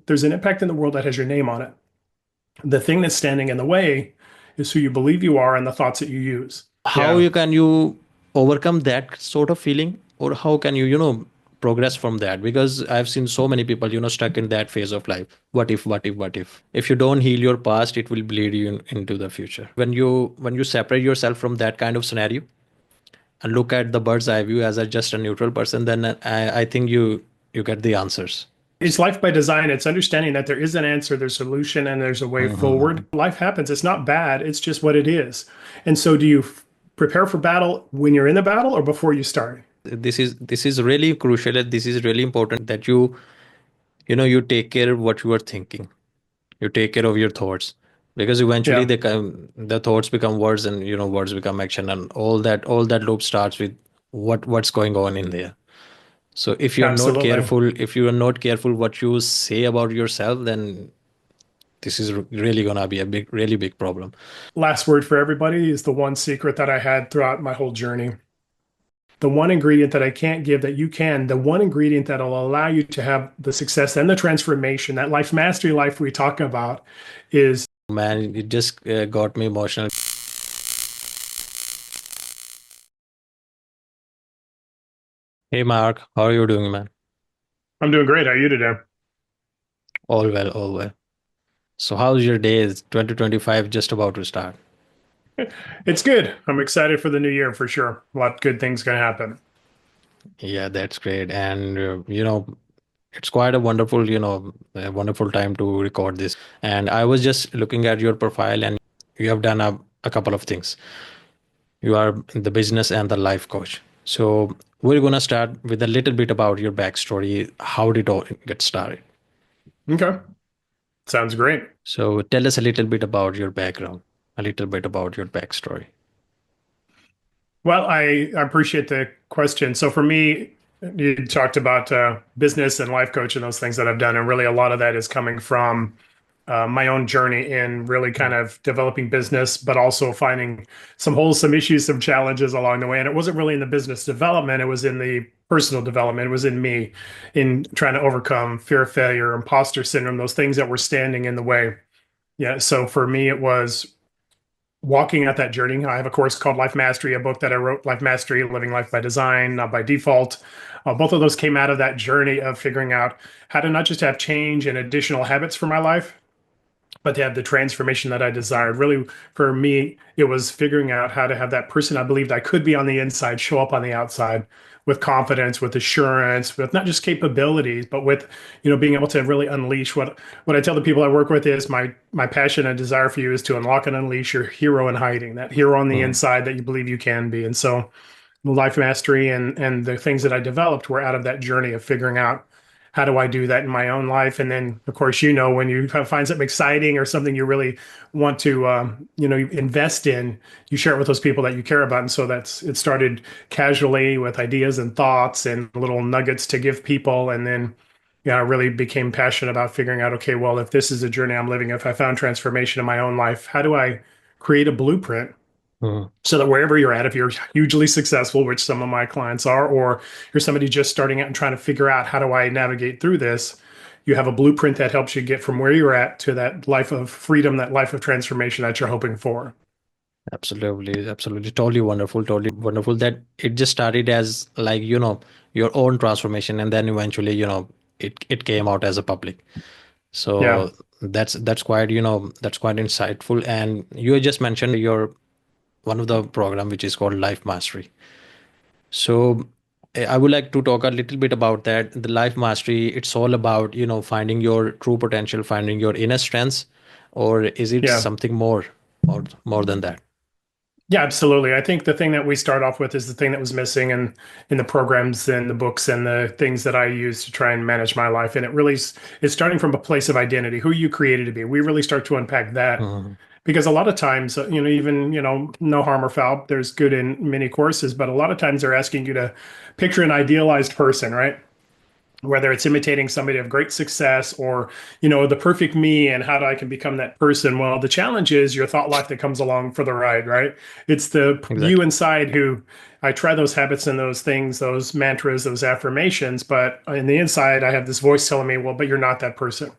There's an impact in the world that has your name on it. The thing that's standing in the way is who you believe you are and the thoughts that you use. How Yeah. you can you overcome that sort of feeling, or how can you progress from that? Because I've seen so many people stuck in that phase of life. What if you don't heal your past, it will bleed you into the future. When you separate yourself from that kind of scenario and look at the bird's eye view as just a neutral person, then I think you get the answers. It's life by design. It's understanding that there is an answer, there's a solution, and there's a way forward. Mhm. Life happens. It's not bad. It's just what it is. And so do you prepare for battle when you're in the battle or before you start? This is really crucial, and this is really important that you take care of what you are thinking. You take care of your thoughts, because eventually Yeah, the thoughts become words, and words become action, and all that loop starts with what's going on in there. So absolutely. if you are not careful what you say about yourself, then this is really gonna be a really big problem. Last word for everybody is the one secret that I had throughout my whole journey. The one ingredient that I can't give that you can, the one ingredient that'll allow you to have the success and the transformation, that life mastery life we talk about is Man, it just got me emotional. Hey Mark, how are you doing, man? I'm doing great. How are you today? All well, all well. So how's your day? Is 2025 just about to start? It's good. I'm excited for the new year for sure. A lot of good things going to happen. Yeah, that's great. And it's quite a wonderful time to record this. And I was just looking at your profile, and you have done a couple of things. You are the business and the life coach. So we're gonna start with a little bit about your backstory. How did it all get started? Okay. Sounds great. So tell us a little bit about your background, a little bit about your backstory. Well, I appreciate the question. So for me, you talked about business and life coach and those things that I've done. And really, a lot of that is coming from my own journey in really kind of developing business, but also finding some holes, some issues, some challenges along the way. And it wasn't really in the business development, it was in the personal development. It was in me in trying to overcome fear of failure, imposter syndrome, those things that were standing in the way. Yeah. So for me, it was walking at that journey. I have a course called Life Mastery, a book that I wrote, Life Mastery, Living Life by Design, not by Default. Both of those came out of that journey of figuring out how to not just have change and additional habits for my life, but to have the transformation that I desired. Really, for me, it was figuring out how to have that person I believed I could be on the inside show up on the outside with confidence, with assurance, with not just capabilities, but with being able to really unleash what I tell the people I work with is my passion and desire for you is to unlock and unleash your hero in hiding, that hero on the Hmm. inside that you believe you can be. And so life mastery and the things that I developed were out of that journey of figuring out how do I do that in my own life. And then, of course, when you find something exciting or something you really want to, invest in, you share it with those people that you care about. And so it started casually with ideas and thoughts and little nuggets to give people. And then, yeah, I really became passionate about figuring out, okay, well, if this is a journey I'm living, if I found transformation in my own life, how do I create a blueprint Hmm. so that wherever you're at, if you're hugely successful, which some of my clients are, or you're somebody just starting out and trying to figure out how do I navigate through this, you have a blueprint that helps you get from where you're at to that life of freedom, that life of transformation that you're hoping for. Absolutely, absolutely. Totally wonderful that it just started as like, your own transformation, and then eventually, it came out as a public. Yeah. So that's quite insightful. And you just mentioned your one of the program which is called Life Mastery. So I would like to talk a little bit about that. The Life Mastery, it's all about, finding your true potential, finding your inner strengths, or is it Yeah. something more than that? Yeah, absolutely. I think the thing that we start off with is the thing that was missing in the programs and the books and the things that I use to try and manage my life. And it's starting from a place of identity, who you created to be. We really start to unpack that Mhm. because a lot of times, even, no harm or foul, there's good in many courses, but a lot of times they're asking you to picture an idealized person, right? Whether it's imitating somebody of great success or the perfect me and how I can become that person. Well, the challenge is your thought life that comes along for the ride, right? It's the you Exactly. inside who I try those habits and those things, those mantras, those affirmations, but in the inside I have this voice telling me, well, but you're not that person.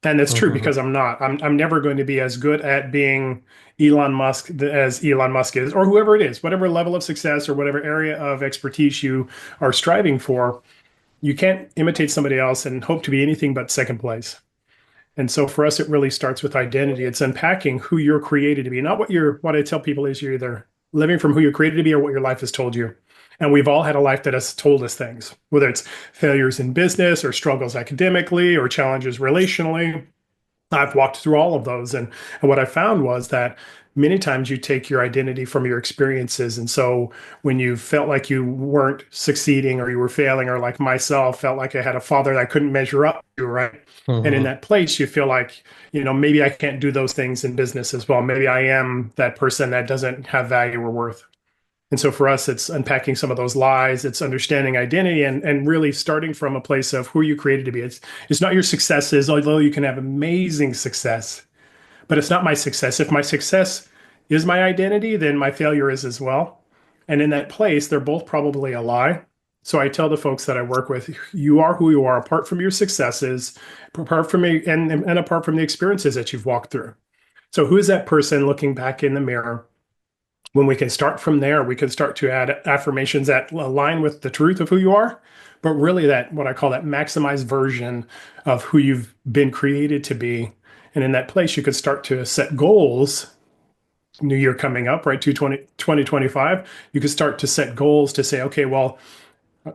And it's true Mhm. because I'm not. I'm never going to be as good at being Elon Musk as Elon Musk is, or whoever it is, whatever level of success or whatever area of expertise you are striving for. You can't imitate somebody else and hope to be anything but second place. And so for us, it really starts with identity. It's unpacking who you're created to be. Not what I tell people is you're either living from who you're created to be or what your life has told you. And we've all had a life that has told us things, whether it's failures in business or struggles academically or challenges relationally. I've walked through all of those. And what I found was that many times you take your identity from your experiences. And so when you felt like you weren't succeeding or you were failing, or like myself, felt like I had a father that I couldn't measure up to, right? And in Mhm. that place, you feel like, maybe I can't do those things in business as well. Maybe I am that person that doesn't have value or worth. And so for us, it's unpacking some of those lies. It's understanding identity and really starting from a place of who you created to be. It's not your successes, although you can have amazing success, but it's not my success. If my success is my identity, then my failure is as well. And in that place, they're both probably a lie. So I tell the folks that I work with, you are who you are, apart from your successes, apart from and apart from the experiences that you've walked through. So who is that person looking back in the mirror? When we can start from there, we can start to add affirmations that align with the truth of who you are, but really that what I call that maximized version of who you've been created to be. And in that place, you could start to set goals. New year coming up, right? 2025. You could start to set goals to say, okay, well,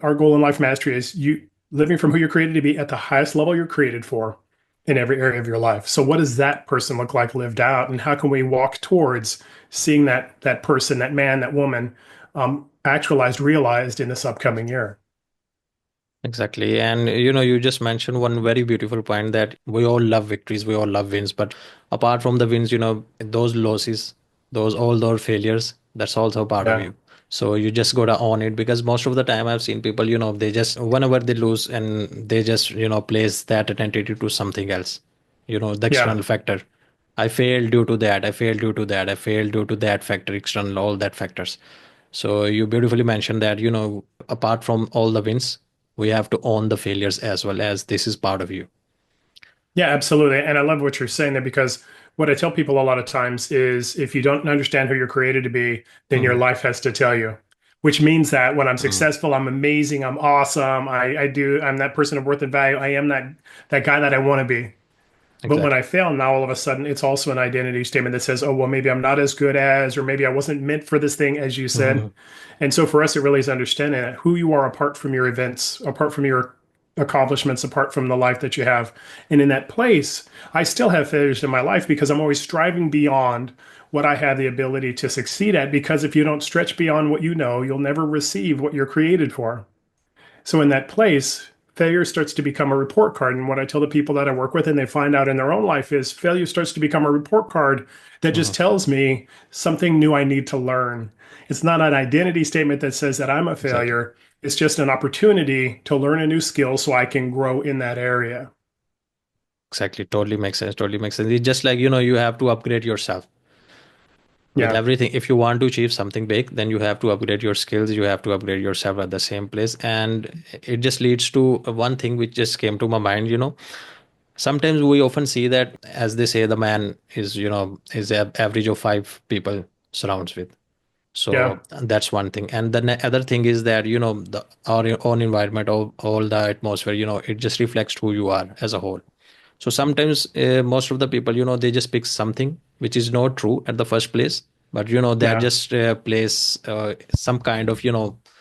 our goal in life mastery is you living from who you're created to be at the highest level you're created for in every area of your life. So what does that person look like lived out, and how can we walk towards seeing that person, that man, that woman, actualized, realized in this upcoming year? Exactly. And you just mentioned one very beautiful point that we all love victories, we all love wins, but apart from the wins, those losses, those all those failures, that's also part of Yeah, you. So you just gotta own it, because most of the time I've seen people, they just whenever they lose and they just, place that identity to something else, the yeah, external factor. I failed due to that, I failed due to that, I failed due to that factor, external, all that factors. So you beautifully mentioned that, apart from all the wins, we have to own the failures as well, as this is part of you. yeah, absolutely. And I love what you're saying there, because what I tell people a lot of times is if you don't understand who you're created to be, then your Mhm. life has to tell you. Which means that when I'm Mhm. successful, I'm amazing, I'm awesome, I'm that person of worth and value, I am that guy that I want to be. But when Exactly. I fail, now all of a sudden it's also an identity statement that says, oh, well, maybe I'm not as good as, or maybe I wasn't meant for this thing, as you said. Mhm. And so for us, it really is understanding that who you are apart from your events, apart from your accomplishments, apart from the life that you have. And in that place, I still have failures in my life because I'm always striving beyond what I have the ability to succeed at. Because if you don't stretch beyond what you know, you'll never receive what you're created for. So in that place, failure starts to become a report card. And what I tell the people that I work with and they find out in their own life is failure starts to become a report card that just Mhm. tells me something new I need to learn. It's not an identity statement that says that I'm a Exactly. failure. It's just an opportunity to learn a new skill so I can grow in that area. Exactly. Totally makes sense. Totally makes sense. It's just like, you have to upgrade yourself with Yeah. everything. If you want to achieve something big, then you have to upgrade your skills. You have to upgrade yourself at the same place. And it just leads to one thing which just came to my mind, sometimes we often see that, as they say, the man is, is a average of five people surrounds with. Yeah. So that's one thing. And the other thing is that, our own environment, all the atmosphere, it just reflects who you are as a whole. So sometimes most of the people, they just pick something which is not true at the first place, but, that Yeah. just place some kind of,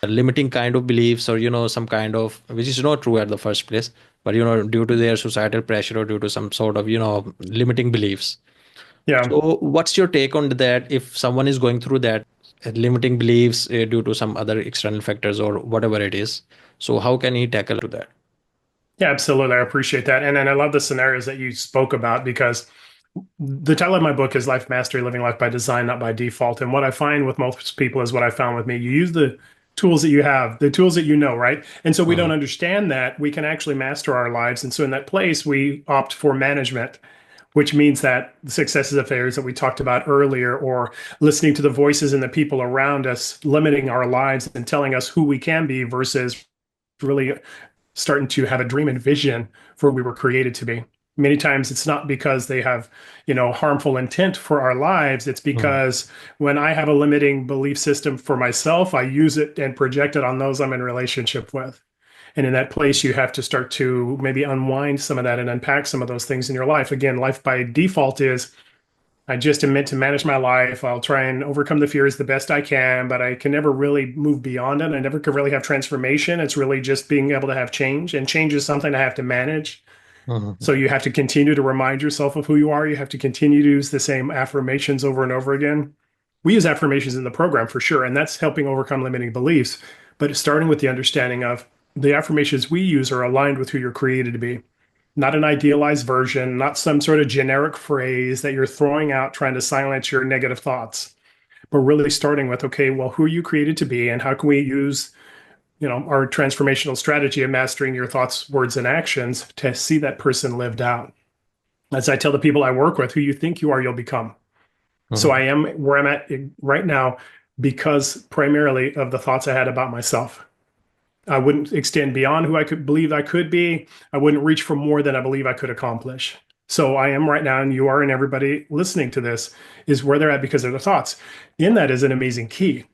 limiting kind of beliefs, or, some kind of which is not true at the first place, but, due to their societal pressure or due to some sort of, limiting beliefs. Yeah. So, what's your take on that? If someone is going through that limiting beliefs due to some other external factors or whatever it is, so how can he tackle to that? Yeah, absolutely. I appreciate that. And I love the scenarios that you spoke about because the title of my book is Life Mastery, Living Life by Design, Not by Default. And what I find with most people is what I found with me. You use the tools that you have, the tools that you know, right? And so we don't Mhm. understand that we can actually master our lives. And so in that place, we opt for management, which means that the successes and failures that we talked about earlier, or listening to the voices and the people around us, limiting our lives and telling us who we can be versus really starting to have a dream and vision for who we were created to be. Many times it's not because they have, harmful intent for our lives. It's Mhm. because when I have a limiting belief system for myself, I use it and project it on those I'm in relationship with. And in that place, you have to start to maybe unwind some of that and unpack some of those things in your life. Again, life by default is I just am meant to manage my life. I'll try and overcome the fears the best I can, but I can never really move beyond it. I never could really have transformation. It's really just being able to have change, and change is something I have to manage. Mhm. So you have to continue to remind yourself of who you are. You have to continue to use the same affirmations over and over again. We use affirmations in the program for sure, and that's helping overcome limiting beliefs. But it's starting with the understanding of the affirmations we use are aligned with who you're created to be, not an idealized version, not some sort of generic phrase that you're throwing out trying to silence your negative thoughts, but really starting with, okay, well, who are you created to be, and how can we use our transformational strategy of mastering your thoughts, words, and actions to see that person lived out. As I tell the people I work with, who you think you are, you'll become. So I Mhm. am where I'm at right now because primarily of the thoughts I had about myself. I wouldn't extend beyond who I could believe I could be. I wouldn't reach for more than I believe I could accomplish. So I am right now, and you are, and everybody listening to this is where they're at because of their thoughts. In that is an amazing key,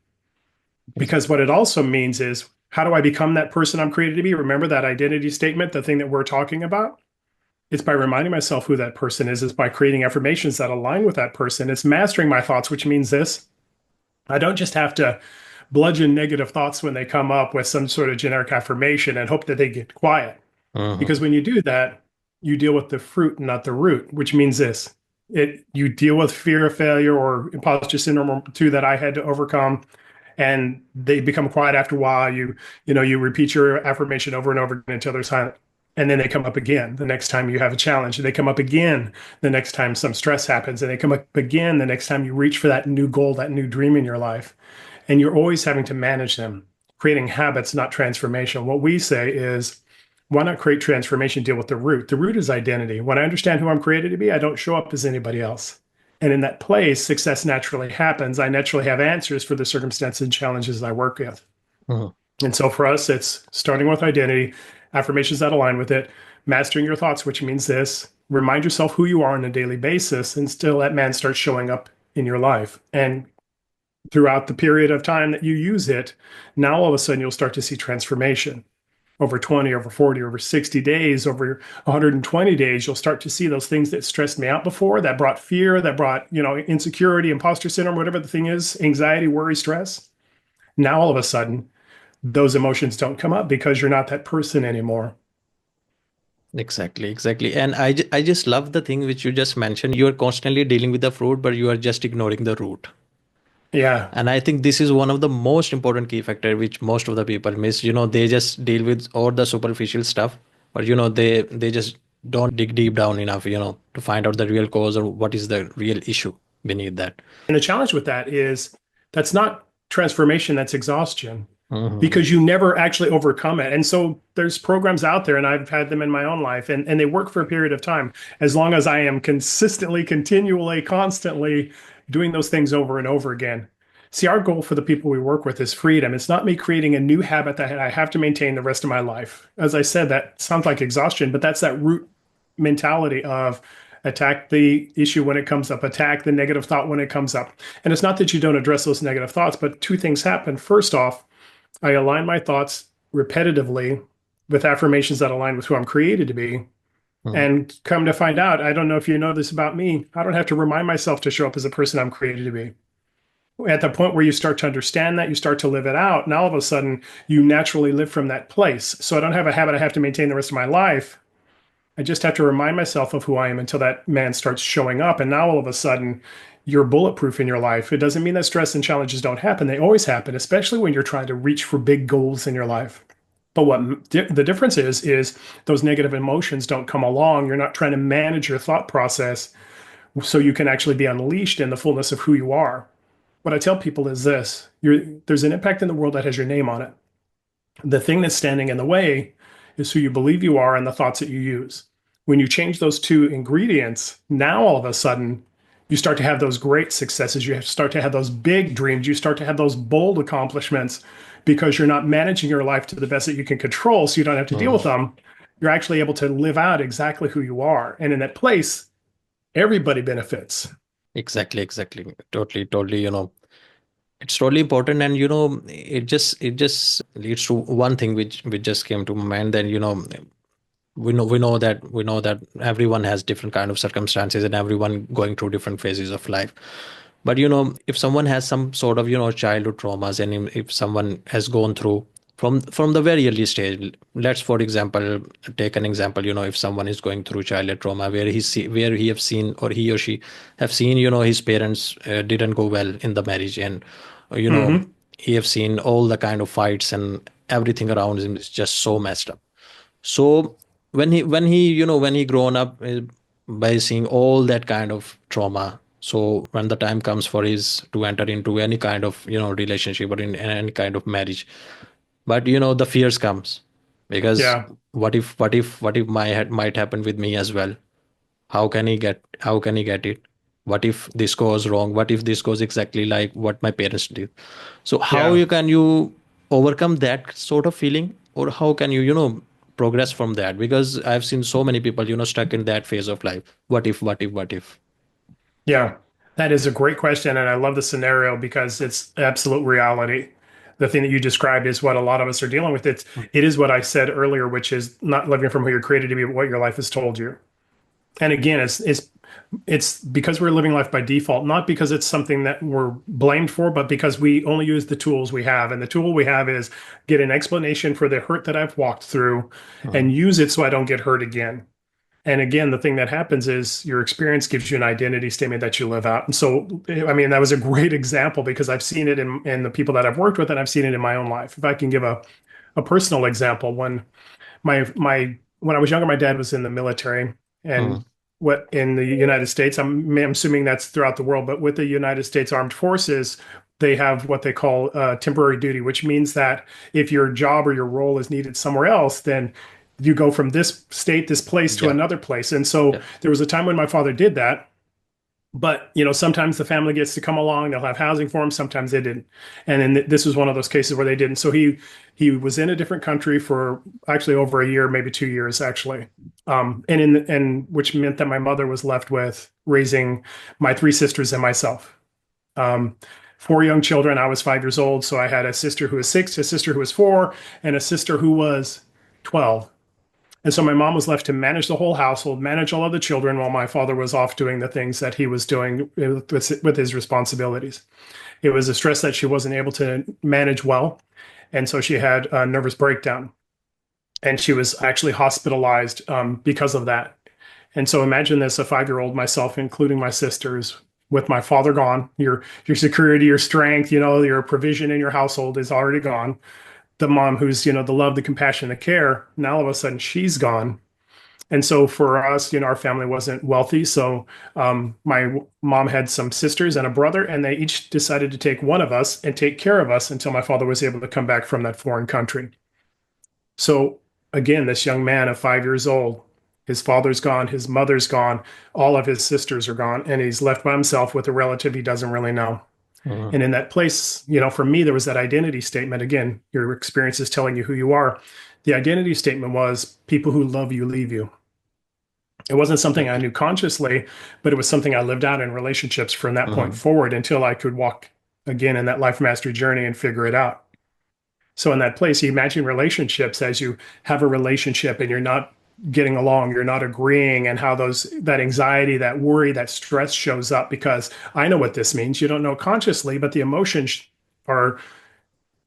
because what it also means is, how do I become that person I'm created to be? Remember that identity statement, the thing that we're talking about? It's by reminding myself who that person is. It's by creating affirmations that align with that person. It's mastering my thoughts, which means this: I don't just have to bludgeon negative thoughts when they come up with some sort of generic affirmation and hope that they get quiet. Mhm. Because when you do that, you deal with the fruit, not the root, which means this: you deal with fear of failure or imposter syndrome or two that I had to overcome, and they become quiet after a while. You repeat your affirmation over and over again until they're silent. And then they come up again the next time you have a challenge. And they come up again the next time some stress happens. And they come up again the next time you reach for that new goal, that new dream in your life. And you're always having to manage them, creating habits, not transformation. What we say is, why not create transformation, deal with the root? The root is identity. When I understand who I'm created to be, I don't show up as anybody else. And in that place, success naturally happens. I naturally have answers for the circumstances and challenges I work with. Mhm. And so for us, it's starting with identity, affirmations that align with it, mastering your thoughts, which means this: remind yourself who you are on a daily basis, and still that man starts showing up in your life. And throughout the period of time that you use it, now all of a sudden you'll start to see transformation. Over 20, over 40, over 60 days, over 120 days, you'll start to see those things that stressed me out before, that brought fear, that brought, insecurity, imposter syndrome, whatever the thing is, anxiety, worry, stress. Now all of a sudden, those emotions don't come up because you're not that person anymore. Exactly, exactly. And I just love the thing which you just mentioned. You are constantly dealing with the fruit, but you are just ignoring the root. Yeah. And I think this is one of the most important key factor which most of the people miss. They just deal with all the superficial stuff, but they just don't dig deep down enough, to find out the real cause or what is the real issue beneath that. And the challenge with that is, that's not transformation, that's exhaustion, Mhm. because you never actually overcome it. And so there's programs out there, and I've had them in my own life, and they work for a period of time. As long as I am consistently, continually, constantly doing those things over and over again. See, our goal for the people we work with is freedom. It's not me creating a new habit that I have to maintain the rest of my life. As I said, that sounds like exhaustion, but that's that root mentality of attack the issue when it comes up, attack the negative thought when it comes up. And it's not that you don't address those negative thoughts, but two things happen. First off, I align my thoughts repetitively with affirmations that align with who I'm created to be. Mhm. And come to find out, I don't know if you know this about me, I don't have to remind myself to show up as a person I'm created to be. At the point where you start to understand that, you start to live it out. Now, all of a sudden, you naturally live from that place. So I don't have a habit I have to maintain the rest of my life. I just have to remind myself of who I am until that man starts showing up. And now all of a sudden, you're bulletproof in your life. It doesn't mean that stress and challenges don't happen. They always happen, especially when you're trying to reach for big goals in your life. But what the difference is those negative emotions don't come along. You're not trying to manage your thought process so you can actually be unleashed in the fullness of who you are. What I tell people is this: there's an impact in the world that has your name on it. The thing that's standing in the way is who you believe you are and the thoughts that you use. When you change those two ingredients, now all of a sudden you start to have those great successes. You start to have those big dreams. You start to have those bold accomplishments because you're not managing your life to the best that you can control. So you don't have to deal with Mhm. them. you're actually able to live out exactly who you are. And in that place, everybody benefits. Exactly, exactly. Totally, totally, it's totally important. And it just leads to one thing which just came to my mind. Then we know that everyone has different kind of circumstances, and everyone going through different phases of life. But if someone has some sort of childhood traumas, and if someone has gone through from the very early stage, let's for example take an example. If someone is going through childhood trauma where where he have seen, or he or she have seen, his parents didn't go well in the marriage, and you know Hmm. he have seen all the kind of fights, and everything around him is just so messed up. So when he grown up, by seeing all that kind of trauma, so when the time comes for his to enter into any kind of relationship, or in any kind of marriage, but the fears comes, because Yeah. what if might happen with me as well? How can he get it? What if this goes wrong? What if this goes exactly like what my parents did? So how Yeah. you overcome that sort of feeling, or how can you progress from that? Because I've seen so many people stuck in that phase of life. What if? Yeah. That is a great question. And I love the scenario because it's absolute reality. The thing that you described is what a lot of us are dealing with. It is what I said earlier, which is not living from who you're created to be, but what your life has told you. And again, it's because we're living life by default, not because it's something that we're blamed for, but because we only use the tools we have. And the tool we have is get an explanation for the hurt that I've walked through Mhm. and use it so I don't get hurt again. And again, the thing that happens is your experience gives you an identity statement that you live out. And so, I mean, that was a great example because I've seen it in the people that I've worked with, and I've seen it in my own life. If I can give a personal example, when I was younger, my dad was in the military, and Mhm. what in the United States, I'm assuming that's throughout the world, but with the United States Armed Forces, they have what they call temporary duty, which means that if your job or your role is needed somewhere else, then you go from this state, this place to Yeah. another place. And so Yeah. there was a time when my father did that, but sometimes the family gets to come along, they'll have housing for him, sometimes they didn't. And then this was one of those cases where they didn't. So he was in a different country for actually over a year, maybe 2 years actually. And which meant that my mother was left with raising my three sisters and myself. um, Four young children. I was 5 years old, so I had a sister who was six, a sister who was four, and a sister who was 12. And so my mom was left to manage the whole household, manage all of the children, while my father was off doing the things that he was doing with his responsibilities. It was a stress that she wasn't able to manage well. And so she had a nervous breakdown, and she was actually hospitalized because of that. And so imagine this, a 5 year old, myself, including my sisters, with my father gone, your security, your strength, your provision in your household is already gone. The mom who's, the love, the compassion, the care, now all of a sudden she's gone. And so for us, our family wasn't wealthy. So my mom had some sisters and a brother, and they each decided to take one of us and take care of us until my father was able to come back from that foreign country. So again, this young man of 5 years old, his father's gone, his mother's gone, all of his sisters are gone, and he's left by himself with a relative he doesn't really know. Mhm. And in that place, for me, there was that identity statement. Again, your experience is telling you who you are. The identity statement was people who love you leave you. It wasn't something I Exactly. knew consciously, but it was something I lived out in relationships from that point Mhm. forward until I could walk again in that life mastery journey and figure it out. So in that place, you imagine relationships as you have a relationship and you're not getting along, you're not agreeing, and how that anxiety, that worry, that stress shows up because I know what this means. You don't know consciously, but the emotions are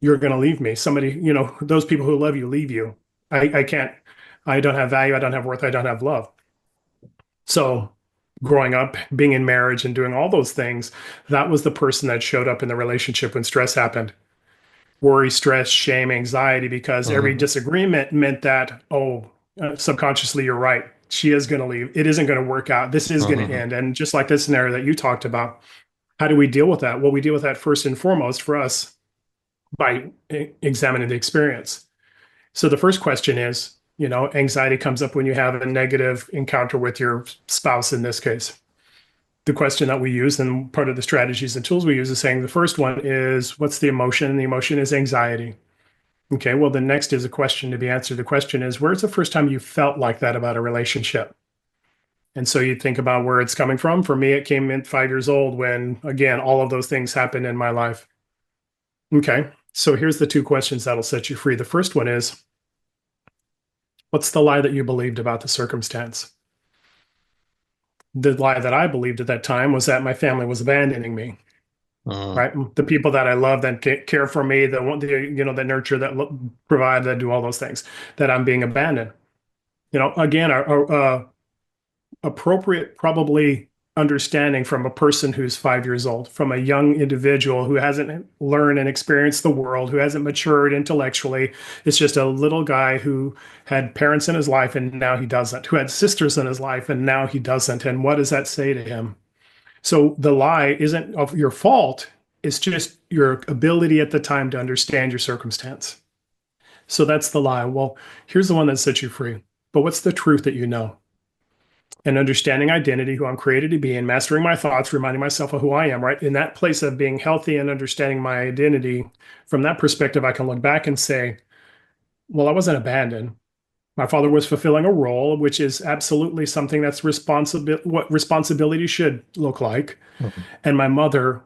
you're going to leave me. Somebody, those people who love you leave you. I can't. I don't have value. I don't have worth. I don't have love. So growing up, being in marriage and doing all those things, that was the person that showed up in the relationship when stress happened. Worry, stress, shame, anxiety, because every Mhm. disagreement meant that, oh, subconsciously, you're right. She is going to leave. It isn't going to work out. This is going to Mhm. end. And just like this scenario that you talked about, how do we deal with that? Well, we deal with that first and foremost for us by examining the experience. So the first question is, anxiety comes up when you have a negative encounter with your spouse in this case. The question that we use and part of the strategies and tools we use is saying the first one is, what's the emotion? And the emotion is anxiety. Okay, well, the next is a question to be answered. The question is, where's the first time you felt like that about a relationship? And so you think about where it's coming from. For me, it came in 5 years old when, again, all of those things happened in my life. Okay, so here's the two questions that'll set you free. The first one is, what's the lie that you believed about the circumstance? The lie that I believed at that time was that my family was abandoning me, Mm, right? The people that I love, that care for me, that want, that nurture, that provide, that do all those things, that I'm being abandoned. Again, our appropriate, probably understanding from a person who's 5 years old, from a young individual who hasn't learned and experienced the world, who hasn't matured intellectually. It's just a little guy who had parents in his life and now he doesn't, who had sisters in his life and now he doesn't. And what does that say to him? So the lie isn't of your fault. It's just your ability at the time to understand your circumstance. So that's the lie. Well, here's the one that sets you free. But what's the truth that you know? And understanding identity, who I'm created to be, and mastering my thoughts, reminding myself of who I am, right? In that place of being healthy and understanding my identity, from that perspective, I can look back and say, well, I wasn't abandoned. My father was fulfilling a role, which is absolutely something that's responsible, what responsibility should look like. mhm. And my mother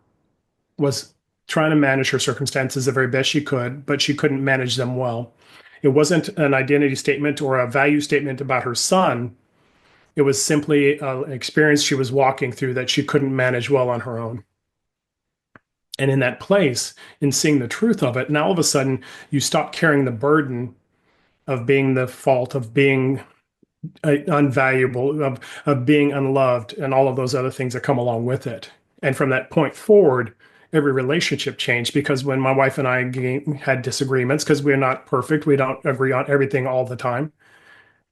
was trying to manage her circumstances the very best she could, but she couldn't manage them well. It wasn't an identity statement or a value statement about her son. It was simply an experience she was walking through that she couldn't manage well on her own. And in that place, in seeing the truth of it, now all of a sudden you stop carrying the burden of being the fault, of being unvaluable, of being unloved, and all of those other things that come along with it. And from that point forward, every relationship changed because when my wife and I had disagreements, because we're not perfect, we don't agree on everything all the time.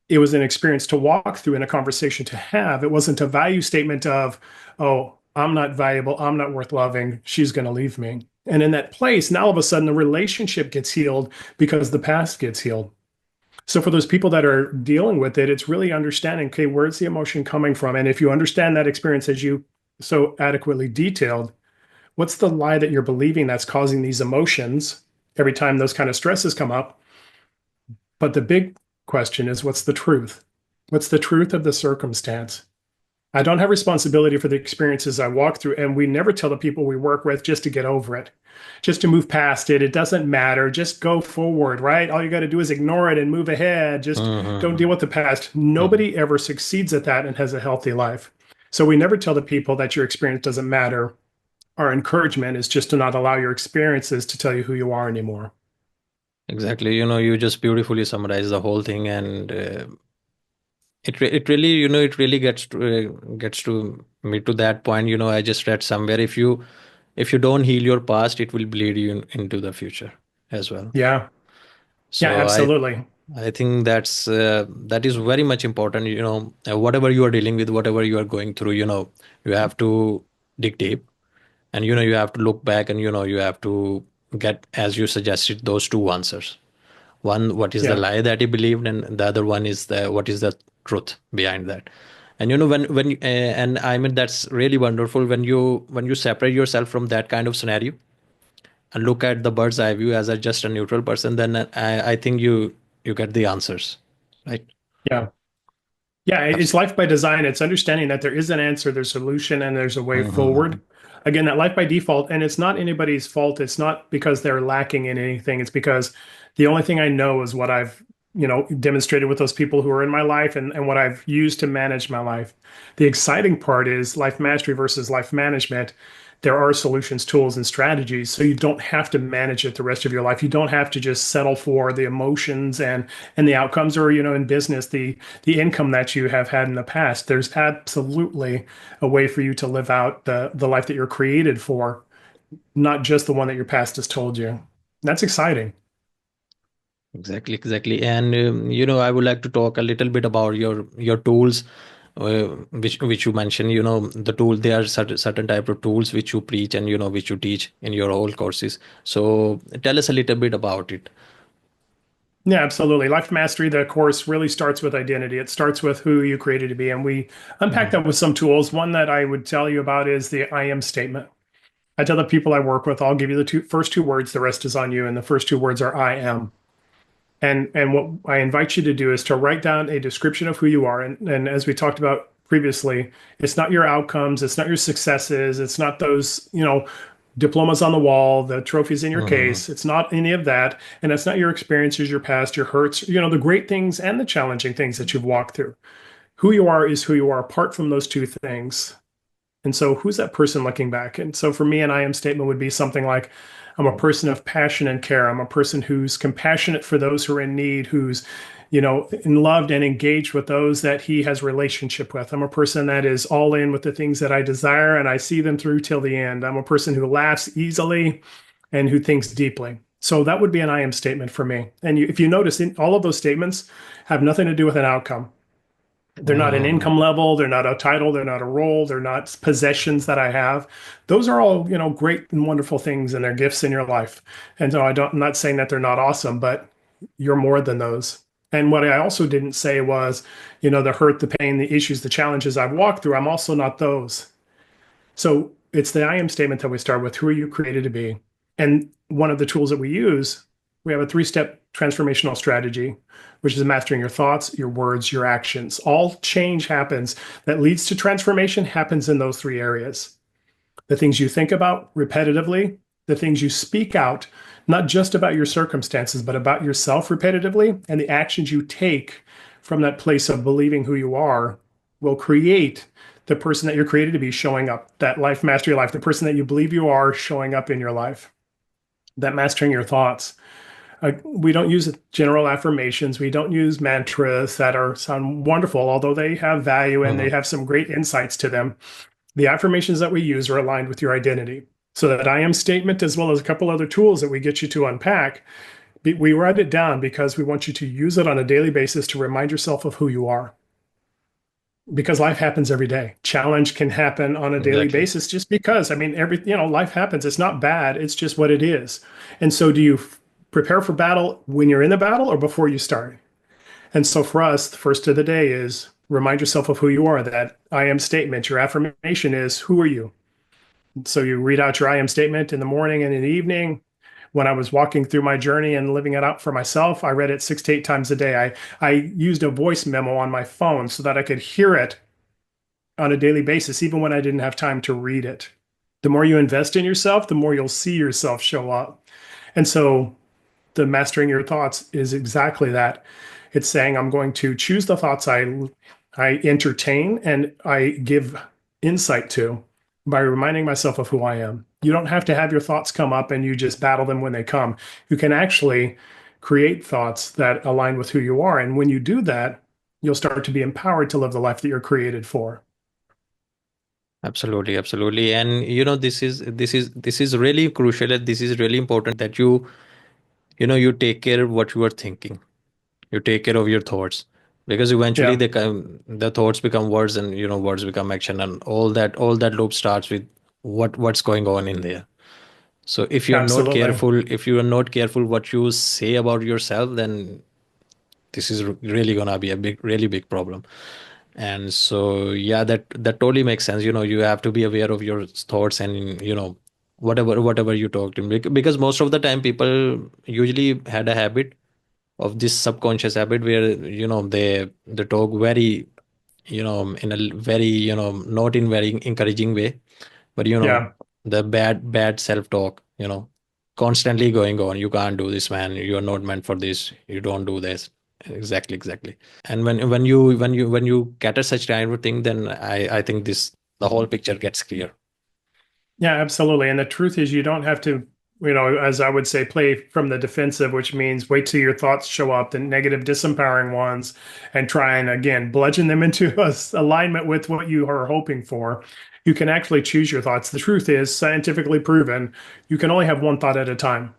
It was an experience to walk through and a conversation to have. It wasn't a value statement of, oh, I'm not valuable, I'm not worth loving, she's going to leave me. And in that place, now all of a sudden the relationship gets healed because the past gets healed. So for those people that are dealing with it, it's really understanding, okay, where's the emotion coming from? And if you understand that experience as you so adequately detailed, what's the lie that you're believing that's causing these emotions every time those kind of stresses come up? But the big question is, what's the truth? What's the truth of the circumstance? I don't have responsibility for the experiences I walk through, and we never tell the people we work with just to get over it, just to move past it. It doesn't matter. Just go forward, right? All you got to do is ignore it and move ahead. Just don't deal Mhm. with the past. Mhm. Nobody ever succeeds at that and has a healthy life. So we never tell the people that your experience doesn't matter. Our encouragement is just to not allow your experiences to tell you who you are anymore. Exactly. You just beautifully summarize the whole thing, and it really, it really gets to me to that point. I just read somewhere, if you don't heal your past, it will bleed you into the future as well. Yeah. Yeah, So absolutely. I think that is very much important. Whatever you are dealing with, whatever you are going through, you have to dig deep, and you have to look back, and you have to get, as you suggested, those two answers. One, what is the Yeah. lie that he believed, and the other one is the what is the truth behind that. And and I mean, that's really wonderful when you separate yourself from that kind of scenario and look at the bird's eye view as just a neutral person. Then I think you get the answers, right? Yeah. Yeah, it's Abs- life by design. It's understanding that there is an answer, there's a solution, and there's a way forward. Mhm. Again, that life by default, and it's not anybody's fault. It's not because they're lacking in anything. It's because the only thing I know is what I've, demonstrated with those people who are in my life and what I've used to manage my life. The exciting part is life mastery versus life management. There are solutions, tools, and strategies. So you don't have to manage it the rest of your life. You don't have to just settle for the emotions and the outcomes, or in business, the income that you have had in the past. There's absolutely a way for you to live out the life that you're created for, not just the one that your past has told you. That's exciting. Exactly, exactly. And I would like to talk a little bit about your tools, which you mentioned. The tool, there are certain type of tools which you preach, and which you teach in your whole courses. So tell us a little bit about it. Yeah, absolutely. Life Mastery, the course really starts with identity. It starts with who you created to be. And we unpack Mhm. that with some tools. One that I would tell you about is the I am statement. I tell the people I work with, I'll give you the first two words, the rest is on you. And the first two words are I am. And what I invite you to do is to write down a description of who you are. And as we talked about previously, it's not your outcomes, it's not your successes, it's not those, diplomas on the wall, the trophies in your Mhm. case. It's not any of that. And it's not your experiences, your past, your hurts, the great things and the challenging things that you've walked through. Who you are is who you are apart from those two things. And so, who's that person looking back? And so, for me, an I am statement would be something like, I'm a person of passion and care. I'm a person who's compassionate for those who are in need, who's, in loved and engaged with those that he has relationship with. I'm a person that is all in with the things that I desire and I see them through till the end. I'm a person who laughs easily and who thinks deeply. So that would be an I am statement for me. And if you notice, all of those statements have nothing to do with an outcome. They're not an Mhm. income level, they're not a title, they're not a role, they're not possessions that I have. Those are all, great and wonderful things and they're gifts in your life. And so I'm not saying that they're not awesome, but you're more than those. And what I also didn't say was, the hurt, the pain, the issues, the challenges I've walked through, I'm also not those. So it's the I am statement that we start with. Who are you created to be? And one of the tools that we use, we have a 3-step transformational strategy, which is mastering your thoughts, your words, your actions. All change happens that leads to transformation happens in those three areas. The things you think about repetitively, the things you speak out, not just about your circumstances, but about yourself repetitively, and the actions you take from that place of believing who you are will create the person that you're created to be showing up, that life mastery life, the person that you believe you are showing up in your life, that mastering your thoughts. We don't use general affirmations. We don't use mantras that are sound wonderful, although they have value and they Mhm. have some great insights to them. The affirmations that we use are aligned with your identity. So that I am statement, as well as a couple other tools that we get you to unpack, we write it down because we want you to use it on a daily basis to remind yourself of who you are. Because life happens every day. Challenge can happen on a daily Exactly. basis just because, I mean, life happens. It's not bad. It's just what it is. And so do you prepare for battle when you're in the battle or before you start? And so for us, the first of the day is remind yourself of who you are. That I am statement, your affirmation is, who are you? So you read out your I am statement in the morning and in the evening. When I was walking through my journey and living it out for myself, I read it 6 to 8 times a day. I used a voice memo on my phone so that I could hear it on a daily basis, even when I didn't have time to read it. The more you invest in yourself, the more you'll see yourself show up. And so the mastering your thoughts is exactly that. It's saying I'm going to choose the thoughts I entertain and I give insight to by reminding myself of who I am. You don't have to have your thoughts come up and you just battle them when they come. You can actually create thoughts that align with who you are. And when you do that, you'll start to be empowered to live the life that you're created for. Absolutely, absolutely. And this is really crucial and this is really important that you take care of what you are thinking. You take care of your thoughts because eventually Yeah, the thoughts become words and words become action and all that loop starts with what's going on in there. So if you're not absolutely. careful, if you are not careful what you say about yourself, then this is really gonna be a really big problem. And so yeah, that totally makes sense. You have to be aware of your thoughts and whatever you talk to me, because most of the time people usually had a habit of this subconscious habit where they talk very in a very not in very encouraging way, but Yeah. the bad self-talk constantly going on. You can't do this, man. You're not meant for this. You don't do this. Exactly. And when you cater such kind of thing, then I think this the whole picture gets clear. Yeah, absolutely. And the truth is, you don't have to, as I would say, play from the defensive, which means wait till your thoughts show up, the negative, disempowering ones, and try and again bludgeon them into alignment with what you are hoping for. You can actually choose your thoughts. The truth is, scientifically proven, you can only have one thought at a time.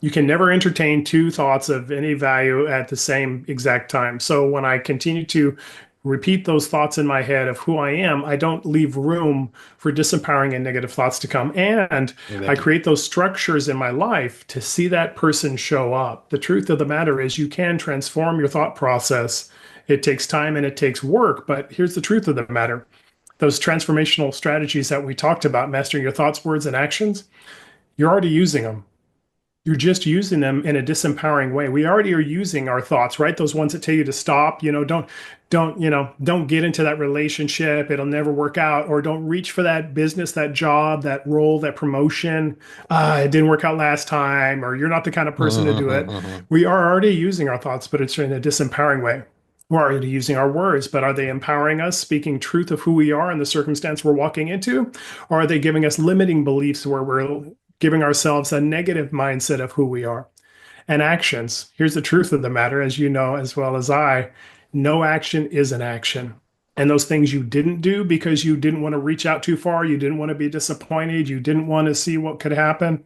You can never entertain two thoughts of any value at the same exact time. So when I continue to repeat those thoughts in my head of who I am, I don't leave room for disempowering and negative thoughts to come. And I Exactly. create those structures in my life to see that person show up. The truth of the matter is, you can transform your thought process. It takes time and it takes work. But here's the truth of the matter: those transformational strategies that we talked about, mastering your thoughts, words, and actions, you're already using them. You're just using them in a disempowering way. We already are using our thoughts, right? Those ones that tell you to stop, don't get into that relationship. It'll never work out. Or don't reach for that business, that job, that role, that promotion. It didn't work out last time, or you're not the kind of person to do it. Mm-hmm. We are already using our thoughts, but it's in a disempowering way. We're already using our words, but are they empowering us, speaking truth of who we are and the circumstance we're walking into? Or are they giving us limiting beliefs where we're giving ourselves a negative mindset of who we are? And actions. Here's the truth of the matter, as you know as well as I, no action is an action. And those things you didn't do because you didn't want to reach out too far, you didn't want to be disappointed, you didn't want to see what could happen,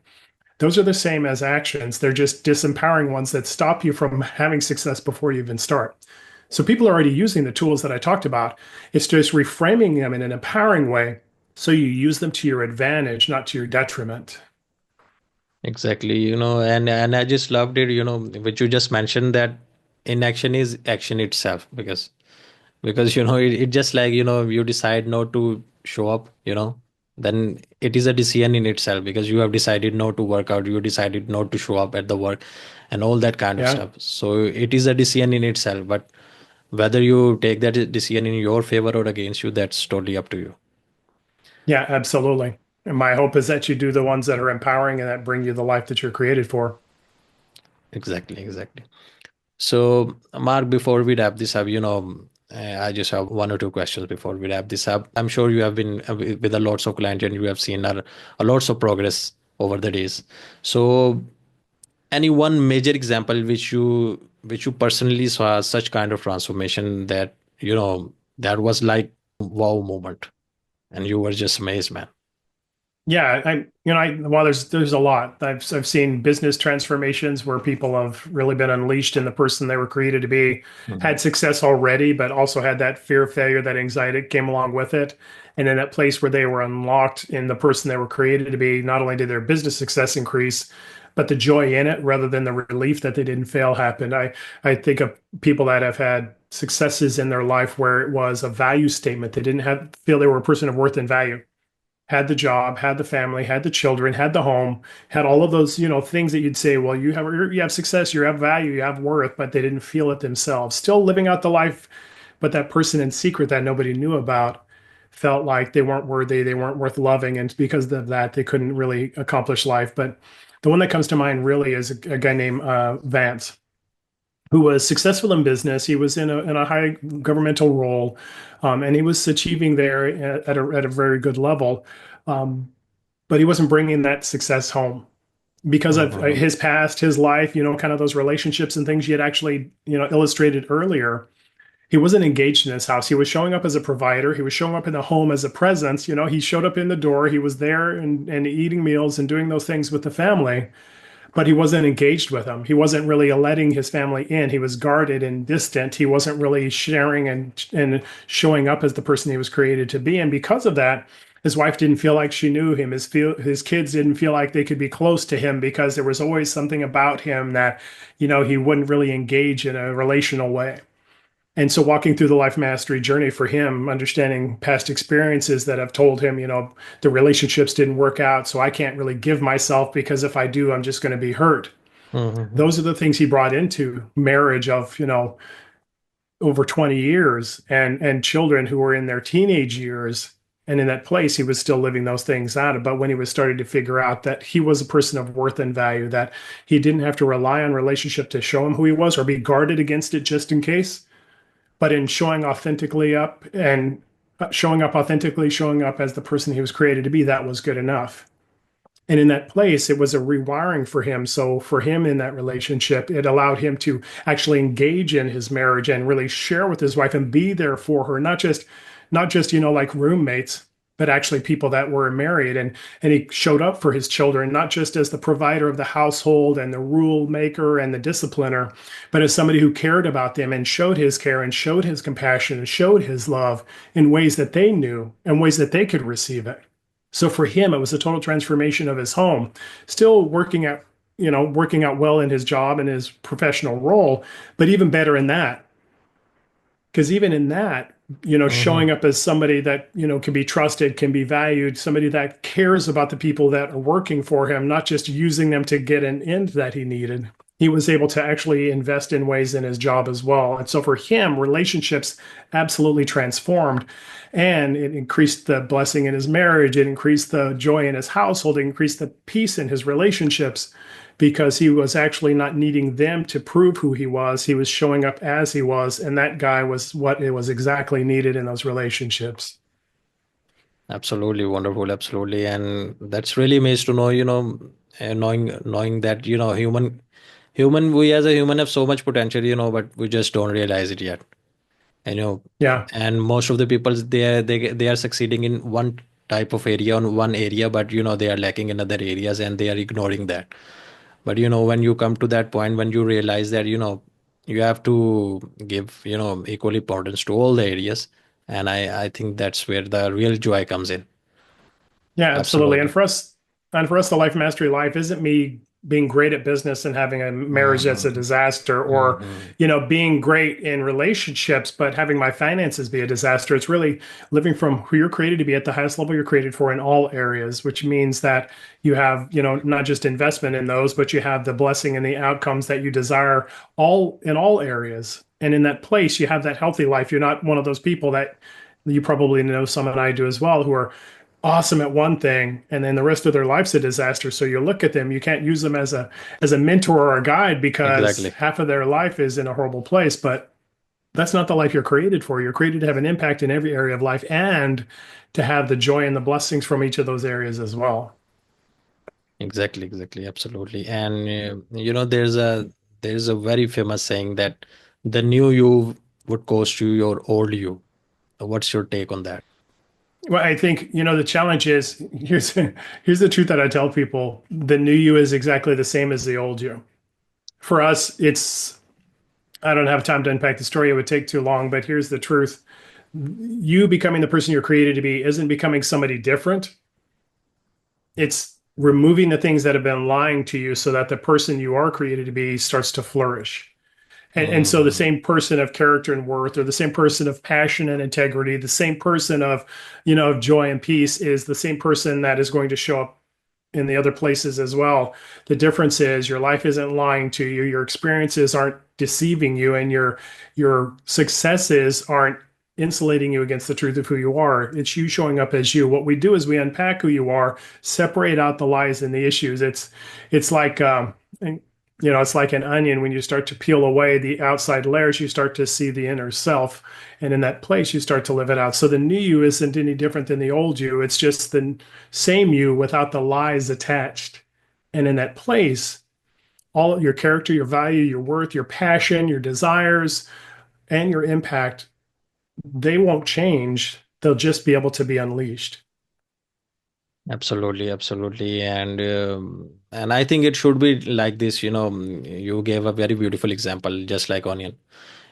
those are the same as actions. They're just disempowering ones that stop you from having success before you even start. So people are already using the tools that I talked about. It's just reframing them in an empowering way so you use them to your advantage, not to your detriment. Exactly, and I just loved it, which you just mentioned, that inaction is action itself, because it just like, you decide not to show up, then it is a decision in itself, because you have decided not to work out, you decided not to show up at the work and all that kind of Yeah. stuff. So it is a decision in itself, but whether you take that decision in your favor or against you, that's totally up to you. Yeah, absolutely. And my hope is that you do the ones that are empowering and that bring you the life that you're created for. Exactly. So, Mark, before we wrap this up, I just have one or two questions before we wrap this up. I'm sure you have been with a lots of clients and you have seen a lots of progress over the days. So, any one major example which you personally saw such kind of transformation that that was like wow moment, and you were just amazed, man. Yeah, well, there's a lot. I've seen business transformations where people have really been unleashed in the person they were created to be, Mhm. had success already, but also had that fear of failure, that anxiety came along with it. And in that place where they were unlocked in the person they were created to be, not only did their business success increase, but the joy in it rather than the relief that they didn't fail happened. I think of people that have had successes in their life where it was a value statement. They didn't have feel they were a person of worth and value, had the job, had the family, had the children, had the home, had all of those, things that you'd say, well, you have success, you have value, you have worth, but they didn't feel it themselves. Still living out the life, but that person in secret that nobody knew about felt like they weren't worthy, they weren't worth loving, and because of that, they couldn't really accomplish life. But the one that comes to mind really is a guy named Vance, who was successful in business. He was in a high governmental role, and he was achieving there at a very good level. Um, but he wasn't bringing that success home because of Mhm. his past, his life, kind of those relationships and things you had actually, illustrated earlier. He wasn't engaged in his house. He was showing up as a provider. He was showing up in the home as a presence. He showed up in the door. He was there and eating meals and doing those things with the family, but he wasn't engaged with them. He wasn't really letting his family in. He was guarded and distant. He wasn't really sharing and showing up as the person he was created to be. And because of that, his wife didn't feel like she knew him. His kids didn't feel like they could be close to him because there was always something about him that, he wouldn't really engage in a relational way. And so walking through the life mastery journey for him, understanding past experiences that have told him, the relationships didn't work out. So I can't really give myself because if I do, I'm just going to be hurt. Mhm. Those are the things he brought into marriage of, over 20 years and children who were in their teenage years. And in that place, he was still living those things out. But when he was starting to figure out that he was a person of worth and value, that he didn't have to rely on relationship to show him who he was or be guarded against it just in case, but in showing authentically up and showing up authentically, showing up as the person he was created to be, that was good enough. And in that place, it was a rewiring for him. So for him in that relationship, it allowed him to actually engage in his marriage and really share with his wife and be there for her, not just, like roommates, but actually people that were married. And he showed up for his children, not just as the provider of the household and the rule maker and the discipliner, but as somebody who cared about them and showed his care and showed his compassion and showed his love in ways that they knew and ways that they could receive it. So for him, it was a total transformation of his home, still working out well in his job and his professional role, but even better in that, because even in that, Hmm. showing up as somebody that, can be trusted, can be valued, somebody that cares about the people that are working for him, not just using them to get an end that he needed. He was able to actually invest in ways in his job as well. And so for him, relationships absolutely transformed, and it increased the blessing in his marriage. It increased the joy in his household. It increased the peace in his relationships because he was actually not needing them to prove who he was. He was showing up as he was, and that guy was what it was exactly needed in those relationships. Absolutely wonderful, absolutely, and that's really amazed to know, knowing that human we as a human have so much potential, but we just don't realize it yet. And Yeah. and most of the people they are succeeding in one type of area on one area, but they are lacking in other areas and they are ignoring that. But when you come to that point when you realize that you have to give equal importance to all the areas, and I think that's where the real joy comes in. Yeah, absolutely. And Absolutely. for us, the life mastery life isn't me being great at business and having a marriage that's a Hmm. disaster, or, Hmm. being great in relationships, but having my finances be a disaster. It's really living from who you're created to be at the highest level you're created for in all areas, which means that you have, not just investment in those, but you have the blessing and the outcomes that you desire all in all areas. And in that place, you have that healthy life. You're not one of those people that you probably know, some and I do as well, who are awesome at one thing and then the rest of their life's a disaster. So you look at them, you can't use them as a mentor or a guide because Exactly. half of their life is in a horrible place. But that's not the life you're created for. You're created to have an impact in every area of life and to have the joy and the blessings from each of those areas as well. Exactly. Exactly. Absolutely. And there's a very famous saying that the new you would cost you your old you. What's your take on that? Well, I think, the challenge is, here's the truth that I tell people. The new you is exactly the same as the old you. For us, it's I don't have time to unpack the story. It would take too long, but here's the truth. You becoming the person you're created to be isn't becoming somebody different. It's removing the things that have been lying to you so that the person you are created to be starts to flourish. And so the Hmm. same person of character and worth, or the same person of passion and integrity, the same person of joy and peace is the same person that is going to show up in the other places as well. The difference is your life isn't lying to you, your experiences aren't deceiving you, and your successes aren't insulating you against the truth of who you are. It's you showing up as you. What we do is we unpack who you are, separate out the lies and the issues. It's like it's like an onion. When you start to peel away the outside layers, you start to see the inner self, and in that place you start to live it out. So the new you isn't any different than the old you. It's just the same you without the lies attached. And in that place, all your character, your value, your worth, your passion, your desires, and your impact, they won't change. They'll just be able to be unleashed. Absolutely, absolutely, and I think it should be like this. You gave a very beautiful example, just like onion.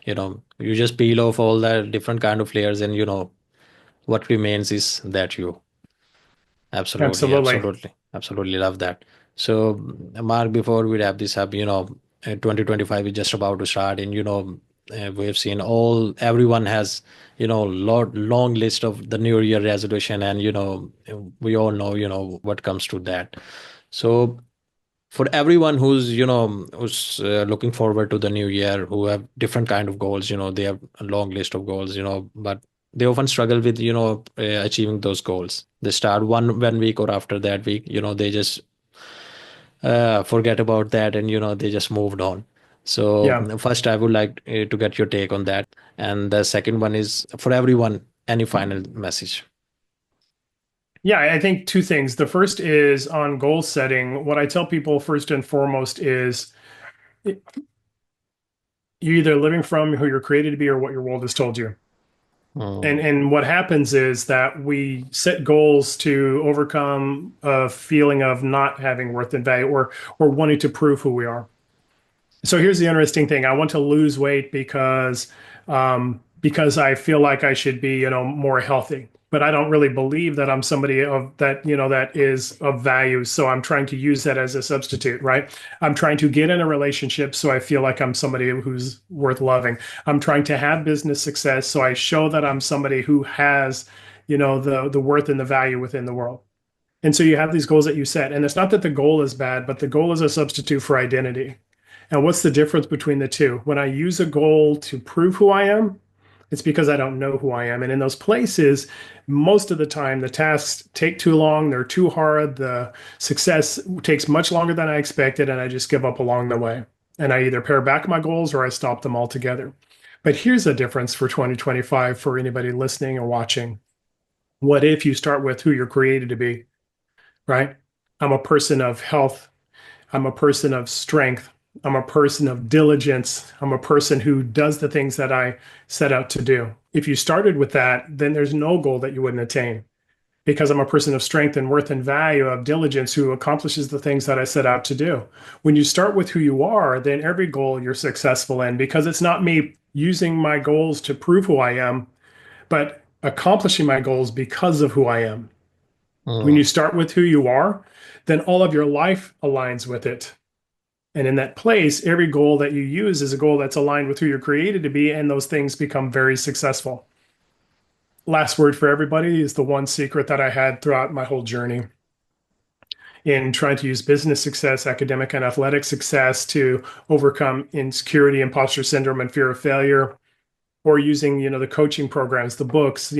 You just peel off all the different kind of layers, and what remains is that you. Absolutely, Absolutely. absolutely, absolutely love that. So, Mark, before we wrap this up, 2025 is just about to start, and we've seen everyone has long list of the New Year resolution, and we all know what comes to that. So, for everyone who's looking forward to the new year, who have different kind of goals, they have a long list of goals, but they often struggle with achieving those goals. They start one week, or after that week they just forget about that, and they just moved on. So Yeah. first I would like to get your take on that, and the second one is for everyone, any final message? Yeah, I think two things. The first is on goal setting. What I tell people first and foremost is you're either living from who you're created to be or what your world has told you. And Hmm. and what happens is that we set goals to overcome a feeling of not having worth and value, or wanting to prove who we are. So here's the interesting thing. I want to lose weight because I feel like I should be, more healthy. but I don't really believe that I'm somebody of that, that is of value. So I'm trying to use that as a substitute, right? I'm trying to get in a relationship so I feel like I'm somebody who's worth loving. I'm trying to have business success so I show that I'm somebody who has, the worth and the value within the world. And so you have these goals that you set. And it's not that the goal is bad, but the goal is a substitute for identity. And what's the difference between the two? When I use a goal to prove who I am, it's because I don't know who I am. And in those places, most of the time, the tasks take too long, they're too hard, the success takes much longer than I expected, and I just give up along the way. And I either pare back my goals or I stop them altogether. But here's a difference for 2025 for anybody listening or watching. What if you start with who you're created to be, right? I'm a person of health. I'm a person of strength. I'm a person of diligence. I'm a person who does the things that I set out to do. If you started with that, then there's no goal that you wouldn't attain because I'm a person of strength and worth and value, of diligence, who accomplishes the things that I set out to do. When you start with who you are, then every goal you're successful in, because it's not me using my goals to prove who I am, but accomplishing my goals because of who I am. When you Mm. start with who you are, then all of your life aligns with it. And in that place, every goal that you use is a goal that's aligned with who you're created to be, and those things become very successful. Last word for everybody is the one secret that I had throughout my whole journey in trying to use business success, academic and athletic success to overcome insecurity, imposter syndrome, and fear of failure, or using, the coaching programs, the books,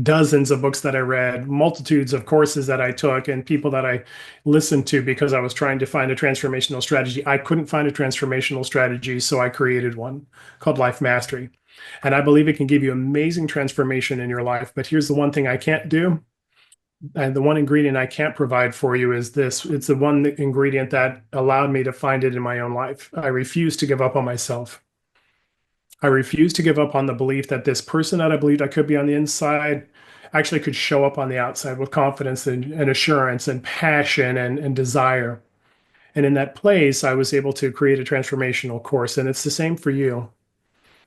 dozens of books that I read, multitudes of courses that I took, and people that I listened to because I was trying to find a transformational strategy. I couldn't find a transformational strategy, so I created one called Life Mastery. And I believe it can give you amazing transformation in your life. But here's the one thing I can't do. And the one ingredient I can't provide for you is this. It's the one ingredient that allowed me to find it in my own life. I refuse to give up on myself. I refuse to give up on the belief that this person that I believed I could be on the inside actually could show up on the outside with confidence and assurance and passion and desire. And in that place, I was able to create a transformational course. And it's the same for you.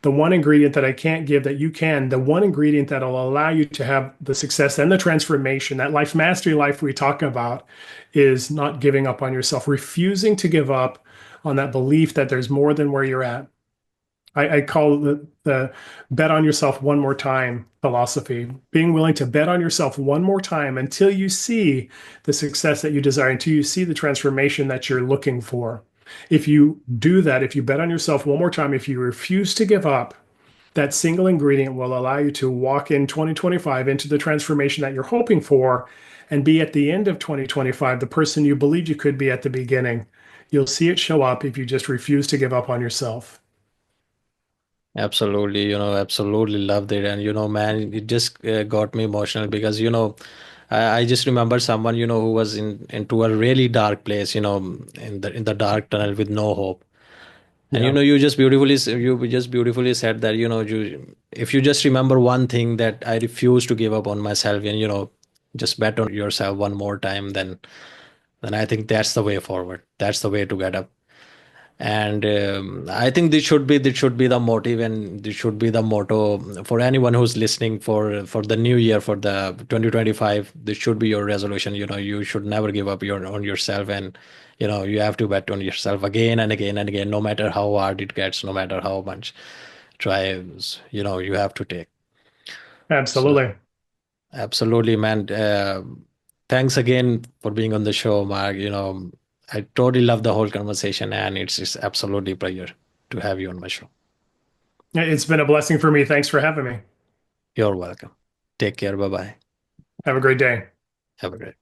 The one ingredient that I can't give that you can, the one ingredient that'll allow you to have the success and the transformation, that life mastery life we talk about, is not giving up on yourself, refusing to give up on that belief that there's more than where you're at. I call the bet on yourself one more time philosophy, being willing to bet on yourself one more time until you see the success that you desire, until you see the transformation that you're looking for. If you do that, if you bet on yourself one more time, if you refuse to give up, that single ingredient will allow you to walk in 2025 into the transformation that you're hoping for and be at the end of 2025 the person you believed you could be at the beginning. You'll see it show up if you just refuse to give up on yourself. Absolutely, absolutely loved it. And, man, it just got me emotional because, I just remember someone, who was into a really dark place, in the dark tunnel with no hope. And, Yeah. you just beautifully said that, if you just remember one thing, that I refuse to give up on myself, and, just bet on yourself one more time, then I think that's the way forward. That's the way to get up. And I think this should be the motive, and this should be the motto for anyone who's listening for the new year, for the 2025. This should be your resolution. You should never give up on yourself, and you have to bet on yourself again and again and again, no matter how hard it gets, no matter how much tries you have to take. So Absolutely. absolutely, man. Thanks again for being on the show, Mark. I totally love the whole conversation, and it's absolutely a pleasure to have you on my show. It's been a blessing for me. Thanks for having me. You're welcome. Take care. Bye bye. Have a great day. Have a great day.